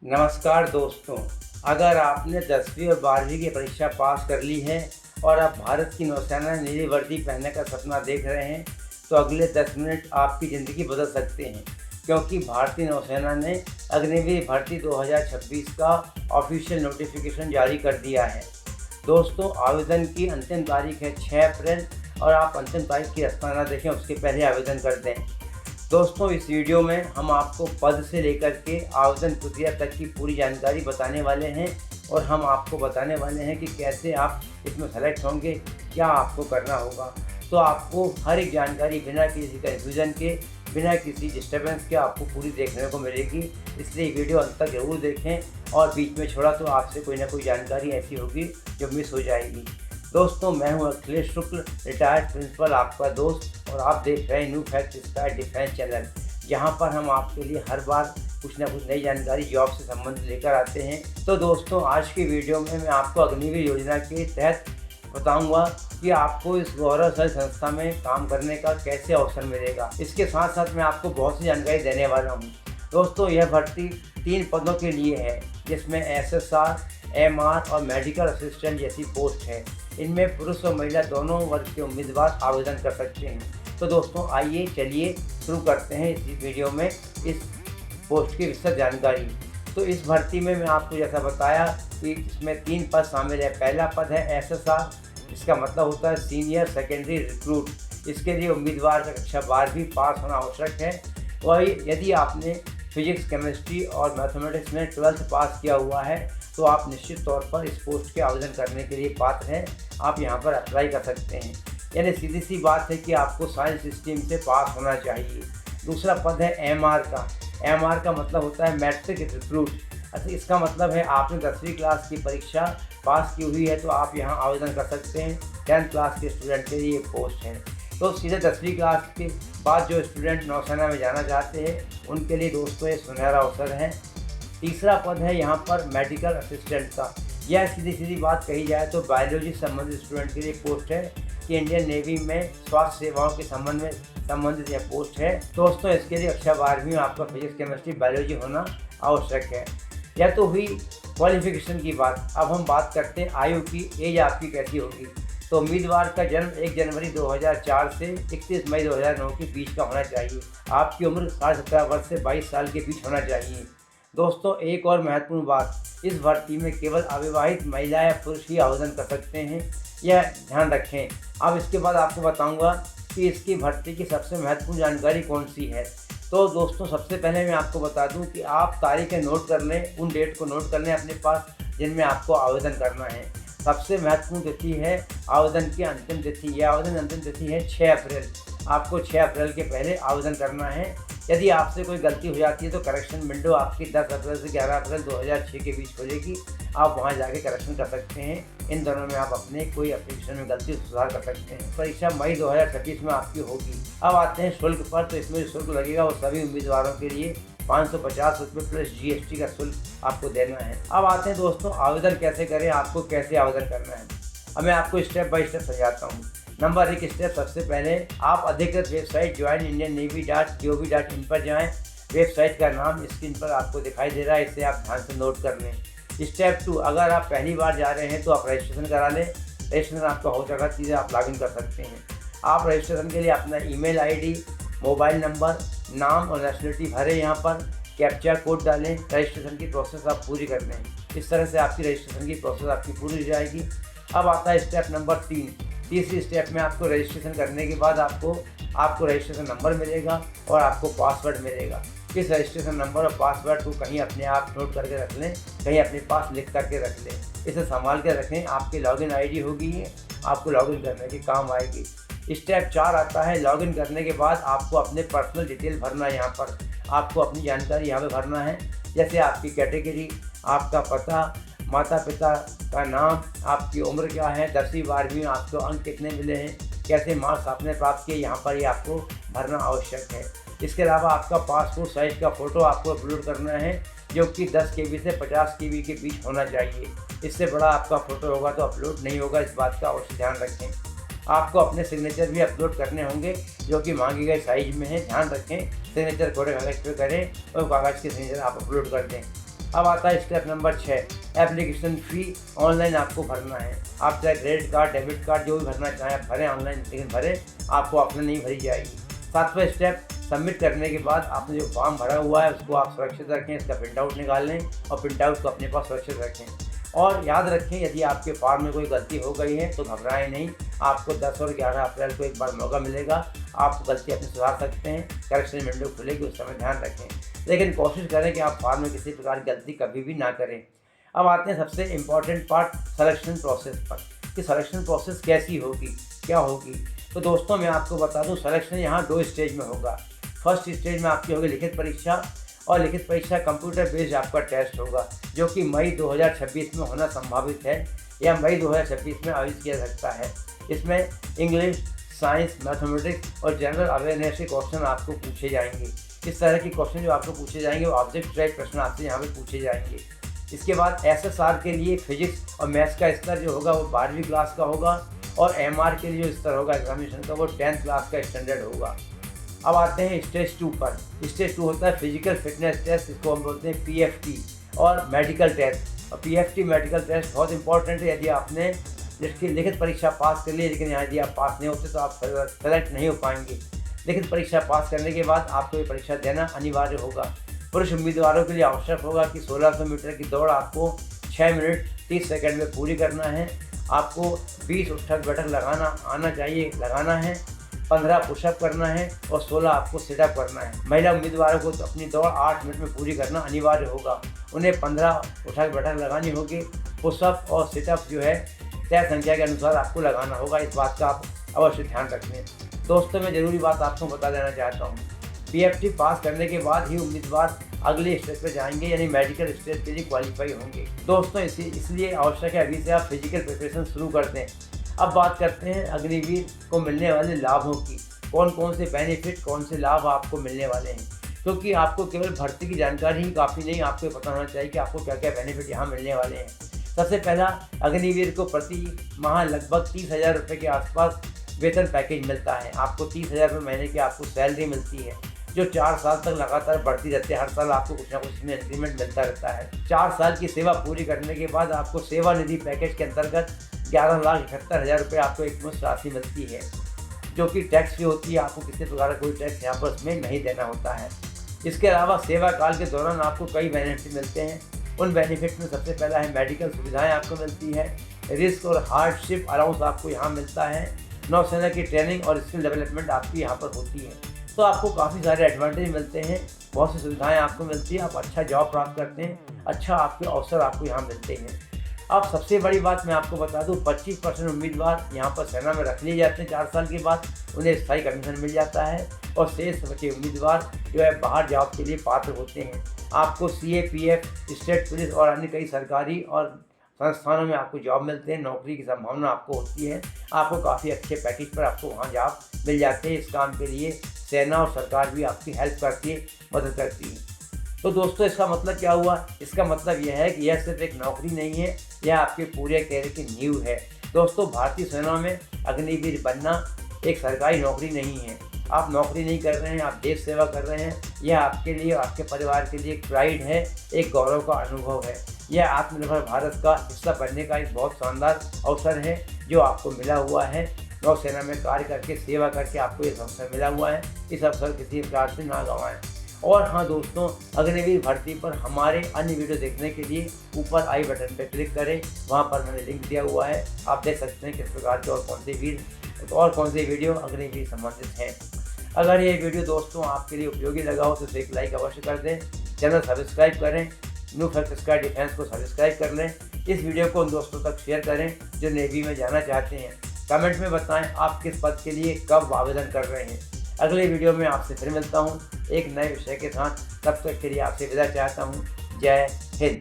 नमस्कार दोस्तों, अगर आपने 10वीं और 12वीं की परीक्षा पास कर ली है और आप भारत की नौसेना में नीली वर्दी पहनने का सपना देख रहे हैं, तो अगले 10 मिनट आपकी ज़िंदगी बदल सकते हैं, क्योंकि भारतीय नौसेना ने अग्निवीर भर्ती 2026 का ऑफिशियल नोटिफिकेशन जारी कर दिया है। दोस्तों, आवेदन की अंतिम तारीख है 6 अप्रैल और आप अंतिम तारीख की रास्ता ना देखें, उसके पहले आवेदन कर दें। दोस्तों, इस वीडियो में हम आपको पद से लेकर के आवेदन प्रक्रिया तक की पूरी जानकारी बताने वाले हैं और हम आपको बताने वाले हैं कि कैसे आप इसमें सेलेक्ट होंगे, क्या आपको करना होगा। तो आपको हर एक जानकारी बिना किसी कन्फ्यूज़न के, बिना किसी डिस्टर्बेंस के आपको पूरी देखने को मिलेगी। इसलिए वीडियो अंत तक ज़रूर देखें और बीच में छोड़ा तो आपसे कोई ना कोई जानकारी ऐसी होगी जो मिस हो जाएगी। दोस्तों, मैं हूं अखिलेश शुक्ल, रिटायर्ड प्रिंसिपल, आपका दोस्त, और आप देख रहे हैं new fact sky defence channel, जहां पर हम आपके लिए हर बार कुछ ना कुछ नई जानकारी जॉब से संबंधित लेकर आते हैं। तो दोस्तों, आज की वीडियो में मैं आपको अग्निवीर योजना के तहत बताऊंगा कि आपको इस गौरवशाली संस्था में काम करने का कैसे अवसर मिलेगा। इसके साथ साथ मैं आपको बहुत सी जानकारी देने वाला हूँ। दोस्तों, यह भर्ती 3 पदों के लिए है, जिसमें SSR, MR और मेडिकल असिस्टेंट जैसी पोस्ट है। इनमें पुरुष और महिला दोनों वर्ग के उम्मीदवार आवेदन कर सकते हैं। तो दोस्तों, आइए चलिए शुरू करते हैं इस वीडियो में इस पोस्ट की विस्तृत जानकारी। तो इस भर्ती में मैं आपको जैसा बताया कि इसमें 3 पद शामिल है। पहला पद है SSR, इसका मतलब होता है सीनियर सेकेंडरी रिक्रूट। इसके लिए उम्मीदवार का कक्षा 12वीं पास होना आवश्यक है। और यदि आपने फिजिक्स, केमिस्ट्री और मैथमेटिक्स में 12th पास किया हुआ है तो आप निश्चित तौर पर इस पोस्ट के आवेदन करने के लिए पात्र हैं। आप यहां पर अप्लाई कर सकते हैं। यानी सीधी सी बात है कि आपको साइंस स्ट्रीम से पास होना चाहिए। दूसरा पद है MR का। MR का मतलब होता है मैट्रिक रिक्रूट। इसका मतलब है आपने 10वीं क्लास की परीक्षा पास की हुई है तो आप यहाँ आवेदन कर सकते हैं। 10th क्लास के स्टूडेंट के लिए ये पोस्ट है। तो सीधे 10वीं क्लास के बाद जो स्टूडेंट नौसेना में जाना चाहते हैं उनके लिए दोस्तों ये सुनहरा अवसर है। तीसरा पद है यहाँ पर मेडिकल असिस्टेंट का। यह सीधी बात कही जाए तो बायोलॉजी संबंधित स्टूडेंट के लिए पोस्ट है कि इंडियन नेवी में स्वास्थ्य सेवाओं के संबंधित यह पोस्ट है। दोस्तों, इसके लिए कक्षा 12वीं में आपका फिजिक्स, केमिस्ट्री, बायोलॉजी होना आवश्यक है। यह तो हुई क्वालिफिकेशन की बात। अब हम बात करते हैं आयु की। एज आपकी कैसी होगी। तो उम्मीदवार का जन्म 1 जनवरी 2004 से 31 मई 2009 के बीच का होना चाहिए। आपकी उम्र 17 वर्ष से 22 साल के बीच होना चाहिए। दोस्तों, एक और महत्वपूर्ण बात, इस भर्ती में केवल अविवाहित महिला या पुरुष ही आवेदन कर सकते हैं, यह ध्यान रखें। अब इसके बाद आपको बताऊंगा कि इसकी भर्ती की सबसे महत्वपूर्ण जानकारी कौन सी है। तो दोस्तों, सबसे पहले मैं आपको बता दूं कि आप तारीखें नोट कर लें, उन डेट को नोट कर लें अपने पास जिनमें आपको आवेदन करना है। सबसे महत्वपूर्ण तिथि है आवेदन की अंतिम तिथि। यह आवेदन अंतिम तिथि है 6 अप्रैल। आपको 6 अप्रैल के पहले आवेदन करना है। यदि आपसे कोई गलती हो जाती है तो करेक्शन विंडो आपकी 10 अप्रैल से 11 अप्रैल 2006 के बीच खुलेगी। आप वहां जाके करेक्शन कर सकते हैं। इन दोनों में आप अपने कोई एप्लीकेशन में गलती सुधार कर सकते हैं। परीक्षा मई 2026 में आपकी होगी। अब आते हैं शुल्क पर। तो इसमें जो शुल्क लगेगा वो सभी उम्मीदवारों के लिए 550 रुपये प्लस GST का शुल्क आपको देना है। अब आते हैं दोस्तों, आवेदन कैसे करें, आपको कैसे आवेदन करना है। अब मैं आपको स्टेप बाय स्टेप समझाता हूँ। नंबर 1 स्टेप, सबसे पहले आप अधिकृत वेबसाइट joinindiannavy.gov.in पर जाएं। वेबसाइट का नाम स्क्रीन पर आपको दिखाई दे रहा है, इसे आप ध्यान से नोट कर लें। स्टेप 2, अगर आप पहली बार जा रहे हैं तो आप रजिस्ट्रेशन करा लें। रजिस्ट्रेशन आपका हो जाएगा, चीज़ें आप लॉगिन कर सकते हैं। आप रजिस्ट्रेशन के लिए अपना ईमेल ID, मोबाइल नंबर, नाम और नेशनलिटी भरें। यहाँ पर कैप्चा कोड डालें। रजिस्ट्रेशन की प्रोसेस आप पूरी कर लें। इस तरह से आपकी रजिस्ट्रेशन की प्रोसेस आपकी पूरी हो जाएगी। अब आता है स्टेप नंबर 3। तीसरी स्टेप में आपको रजिस्ट्रेशन करने के बाद आपको रजिस्ट्रेशन नंबर मिलेगा और आपको पासवर्ड मिलेगा। इस रजिस्ट्रेशन नंबर और पासवर्ड को कहीं अपने आप नोट करके रख लें, कहीं अपने पास लिख करके रख लें। इसे संभाल के रखें। आपकी लॉगिन ID होगी, ये आपको लॉगिन करने के काम आएगी। स्टेप 4 आता है। लॉगिन करने के बाद आपको अपने पर्सनल डिटेल भरना है। यहाँ पर आपको अपनी जानकारी यहाँ पे भरना है, जैसे आपकी कैटेगरी, आपका पता, माता पिता का नाम, आपकी उम्र क्या है, 10वीं 12वीं में आपको अंक कितने मिले हैं, कैसे मार्क्स आपने प्राप्त किए, यहाँ पर ये आपको भरना आवश्यक है। इसके अलावा आपका पासपोर्ट साइज़ का फ़ोटो आपको अपलोड करना है, जो कि 10 KB से 50 KB के बीच होना चाहिए। इससे बड़ा आपका फ़ोटो होगा तो अपलोड नहीं होगा, इस बात का अवश्य ध्यान रखें। आपको अपने सिग्नेचर भी अपलोड करने होंगे, जो कि मांगी गई साइज में है। ध्यान रखें, सिग्नेचर कोरे कागज़ पे करें और कागज़ के सिग्नेचर आप अपलोड कर दें। अब आता है step number 6, application fee online आपको भरना है। आप चाहे क्रेडिट कार्ड, डेबिट कार्ड जो भी भरना चाहें भरें ऑनलाइन, लेकिन भरें, आपको ऑफलाइन नहीं भरी जाएगी। 7वां स्टेप, सबमिट करने के बाद आपने जो फॉर्म भरा हुआ है उसको आप सुरक्षित रखें, इसका प्रिंट आउट निकाल लें और प्रिंट आउट को अपने पास सुरक्षित रखें। और याद रखें, यदि आपके फॉर्म में कोई गलती हो गई है तो घबराएं नहीं, आपको 10 और 11 अप्रैल को एक बार मौका मिलेगा, आप गलती अपनी सुधार सकते हैं। करेक्शन विंडो खुलेगी, उस समय ध्यान रखें, लेकिन कोशिश करें कि आप फॉर्म में किसी प्रकार की गलती कभी भी ना करें। अब आते हैं सबसे इम्पॉर्टेंट पार्ट, सिलेक्शन प्रोसेस पर, कि सिलेक्शन प्रोसेस कैसी होगी, क्या होगी। तो दोस्तों मैं आपको बता दूं, सिलेक्शन यहाँ 2 स्टेज में होगा। फर्स्ट स्टेज में आपकी होगी लिखित परीक्षा, और लिखित परीक्षा कंप्यूटर बेस्ड आपका टेस्ट होगा, जो कि मई 2026 में होना संभावित है या मई 2026 में आयोजित किया जा सकता है। इसमें इंग्लिश, साइंस, मैथमेटिक्स और जनरल अवेयरनेस के क्वेश्चन आपको पूछे जाएंगे। इस तरह के क्वेश्चन जो आपको पूछे जाएंगे वो ऑब्जेक्ट टाइप प्रश्न आपसे यहाँ पे पूछे जाएंगे। इसके बाद SSR के लिए फिजिक्स और मैथ्स का स्तर जो होगा वो 12वीं क्लास का होगा, और MR के लिए जो स्तर होगा एग्जामिनेशन का वो 10th क्लास का स्टैंडर्ड होगा। अब आते हैं स्टेज 2 पर। स्टेज 2 होता है फिजिकल फिटनेस टेस्ट, इसको हम बोलते हैं PFT, और मेडिकल टेस्ट। और PFT मेडिकल टेस्ट बहुत इंपॉर्टेंट है। यदि आपने जिसकी लिखित परीक्षा पास कर ली, लेकिन यहाँ यदि आप पास नहीं होते तो आप सेलेक्ट नहीं हो पाएंगे। लिखित परीक्षा पास करने के बाद आपको ये परीक्षा देना अनिवार्य होगा। पुरुष उम्मीदवारों के लिए आवश्यक होगा कि 1600 मीटर की दौड़ आपको 6 मिनट 30 सेकंड में पूरी करना है। आपको 20 उठक बैठक लगाना है, 15 पुशअप करना है और 16 आपको सिटअप करना है। महिला उम्मीदवारों को तो अपनी दौड़ 8 मिनट में पूरी करना अनिवार्य होगा। उन्हें 15 उठक बैठक लगानी होगी। पुशअप और सिटअप जो है तय संख्या के अनुसार आपको लगाना होगा। इस बात का आप अवश्य ध्यान रखें। दोस्तों मैं ज़रूरी बात आपको बता देना चाहता हूँ, PFT पास करने के बाद ही उम्मीदवार अगले स्टेज पर जाएंगे, यानी मेडिकल स्टेज के लिए क्वालिफाई होंगे। दोस्तों इसलिए आवश्यक है अभी से आप फिजिकल प्रिपरेशन शुरू कर दें। अब बात करते हैं अग्निवीर को मिलने वाले लाभों की। कौन कौन से बेनिफिट, कौन से लाभ आपको मिलने वाले हैं, क्योंकि आपको केवल भर्ती की जानकारी ही काफ़ी नहीं, आपको पता होना चाहिए कि आपको क्या क्या बेनिफिट यहाँ मिलने वाले हैं। सबसे पहला, अग्निवीर को प्रति माह लगभग 30,000 रुपये के आसपास वेतन पैकेज मिलता है। आपको 30,000 रुपये महीने की आपको सैलरी मिलती है, जो 4 साल तक लगातार बढ़ती रहती है। हर साल आपको कुछ ना कुछ इसमें इंक्रीमेंट मिलता रहता है। 4 साल की सेवा पूरी करने के बाद आपको सेवा निधि पैकेज के अंतर्गत 11,71,000 रुपये आपको एकमुश्त राशि मिलती है, जो कि टैक्स फ्री होती है। आपको किसी प्रकार का कोई टैक्स यहाँ पर उसमें नहीं देना होता है। इसके अलावा सेवा काल के दौरान आपको कई बेनिफिट मिलते हैं। उन बेनिफिट में सबसे पहला है मेडिकल सुविधाएं आपको मिलती है। रिस्क और हार्डशिप अलाउंस आपको यहाँ मिलता है। नौसेना की ट्रेनिंग और स्किल डेवलपमेंट आपकी यहाँ पर होती है। तो आपको काफ़ी सारे एडवांटेज मिलते हैं, बहुत सी सुविधाएं आपको मिलती हैं। आप अच्छा जॉब प्राप्त करते हैं, अच्छा आपके अवसर आपको यहाँ मिलते हैं। अब सबसे बड़ी बात मैं आपको बता दूं, 25% उम्मीदवार यहाँ पर सेना में रख लिए जाते हैं। 4 साल के बाद उन्हें स्थायी कमीशन मिल जाता है, और शेष बचे उम्मीदवार जो है बाहर जॉब के लिए पात्र होते हैं। आपको CAPF, स्टेट पुलिस और अन्य कई सरकारी और संस्थानों में आपको जॉब मिलते हैं। नौकरी की संभावना आपको होती है। आपको काफ़ी अच्छे पैकेज पर आपको वहाँ जॉब मिल जाते हैं। इस काम के लिए सेना और सरकार भी आपकी हेल्प करती है, मदद करती है। तो दोस्तों इसका मतलब क्या हुआ? इसका मतलब यह है कि यह सिर्फ एक नौकरी नहीं है, यह आपके पूरे कैरियर की नींव है। दोस्तों भारतीय सेना में अग्निवीर बनना एक सरकारी नौकरी नहीं है। आप नौकरी नहीं कर रहे हैं, आप देश सेवा कर रहे हैं। यह आपके लिए और आपके परिवार के लिए एक प्राइड है, एक गौरव का अनुभव है। यह आत्मनिर्भर भारत का हिस्सा बनने का एक बहुत शानदार अवसर है जो आपको मिला हुआ है। नौसेना में कार्य करके, सेवा करके आपको ये अवसर मिला हुआ है। इस अवसर किसी प्रकार से ना गंवाएं। और हाँ दोस्तों, अग्निवीर भर्ती पर हमारे अन्य वीडियो देखने के लिए ऊपर आई बटन पर क्लिक करें, वहाँ पर मैंने लिंक दिया हुआ है। आप देख सकते हैं किस प्रकार के और कौन से वीडियो अग्निवीर संबंधित हैं। अगर ये वीडियो दोस्तों आपके लिए उपयोगी लगा हो तो एक लाइक अवश्य कर दें। चैनल सब्सक्राइब करें, न्यू फैक्ट स्काई डिफेंस को सब्सक्राइब कर लें। इस वीडियो को उन दोस्तों तक शेयर करें जो नेवी में जाना चाहते हैं। कमेंट में बताएं आप किस पद के लिए कब आवेदन कर रहे हैं। अगले वीडियो में आपसे फिर मिलता हूं एक नए विषय के साथ। तब तक के लिए आपसे विदा चाहता हूं। जय हिंद।